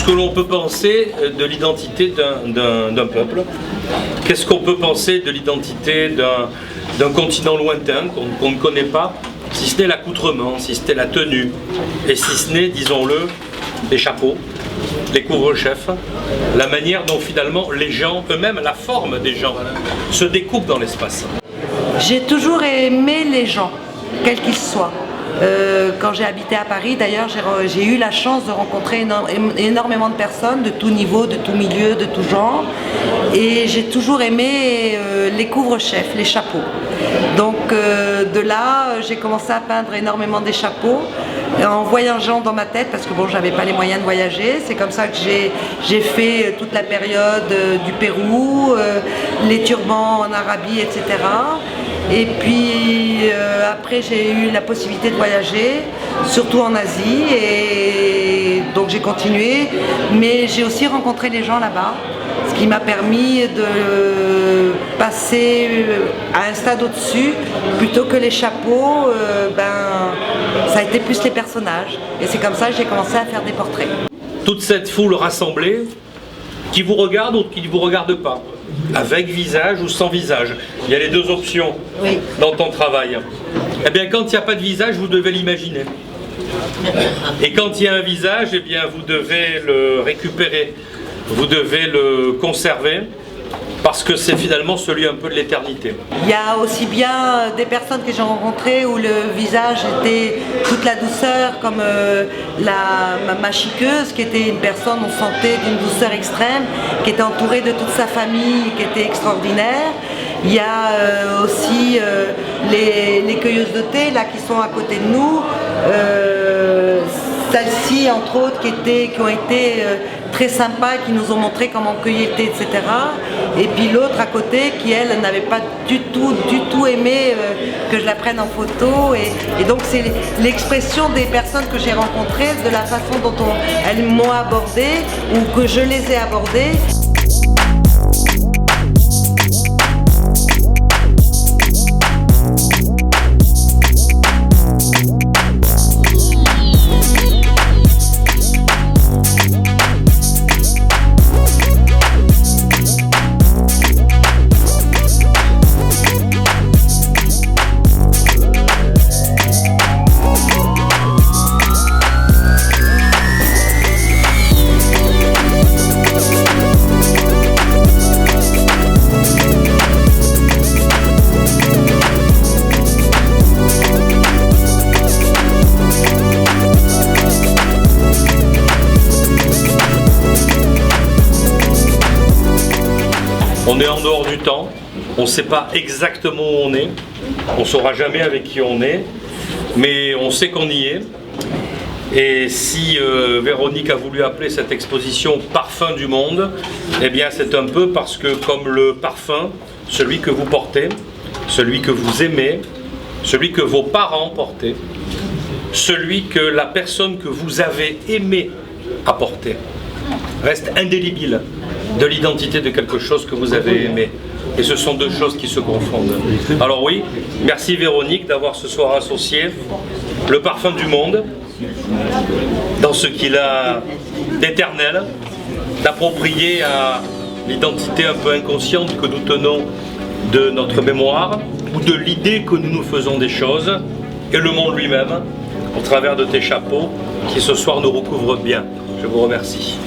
que l'on peut penser de l'identité d'un peuple? Qu'est-ce qu'on peut penser de l'identité d'un continent lointain qu'on ne connaît pas, si ce n'est l'accoutrement, si ce n'est la tenue, et si ce n'est, disons-le, les chapeaux, les couvre-chefs, la manière dont finalement les gens eux-mêmes, la forme des gens, se découpent dans l'espace. J'ai toujours aimé les gens, quels qu'ils soient. Quand j'ai habité à Paris, d'ailleurs, j'ai eu la chance de rencontrer énormément de personnes de tout niveau, de tout milieu, de tout genre. Et j'ai toujours aimé les couvre-chefs, les chapeaux. Donc de là, j'ai commencé à peindre énormément des chapeaux en voyageant dans ma tête, parce que bon, j'avais pas les moyens de voyager. C'est comme ça que j'ai fait toute la période du Pérou, les turbans en Arabie, etc. Et puis après j'ai eu la possibilité de voyager, surtout en Asie, et donc j'ai continué, mais j'ai aussi rencontré les gens là-bas, ce qui m'a permis de passer à un stade au-dessus, plutôt que les chapeaux, ça a été plus les personnages, et c'est comme ça que j'ai commencé à faire des portraits. Toute cette foule rassemblée, qui vous regarde ou qui ne vous regarde pas, avec visage ou sans visage. Il y a les deux options dans ton travail. Eh bien, quand il n'y a pas de visage, vous devez l'imaginer. Et quand il y a un visage, eh bien, vous devez le récupérer. Vous devez le conserver, parce que c'est finalement celui un peu de l'éternité. Il y a aussi bien des personnes que j'ai rencontrées où le visage était toute la douceur, comme ma chiqueuse, qui était une personne, on sentait d'une douceur extrême, qui était entourée de toute sa famille, qui était extraordinaire. Il y a aussi les cueilleuses de thé là, qui sont à côté de nous. Celles-ci, entre autres, qui ont été très sympas, qui nous ont montré comment cueillir le thé, etc. Et puis l'autre à côté, qui elle n'avait pas du tout aimé que je la prenne en photo. Et donc c'est l'expression des personnes que j'ai rencontrées, de la façon dont elles m'ont abordée ou que je les ai abordées. On est en dehors du temps, on ne sait pas exactement où on est, on ne saura jamais avec qui on est, mais on sait qu'on y est. Et si Véronique a voulu appeler cette exposition « Parfum du monde », eh bien c'est un peu parce que comme le parfum, celui que vous portez, celui que vous aimez, celui que vos parents portaient, celui que la personne que vous avez aimé apporter, reste indélébile de l'identité de quelque chose que vous avez aimé. Et ce sont deux choses qui se confondent. Alors oui, merci Véronique d'avoir ce soir associé le parfum du monde dans ce qu'il a d'éternel, d'approprié à l'identité un peu inconsciente que nous tenons de notre mémoire ou de l'idée que nous nous faisons des choses, et le monde lui-même au travers de tes chapeaux qui ce soir nous recouvrent bien. Je vous remercie.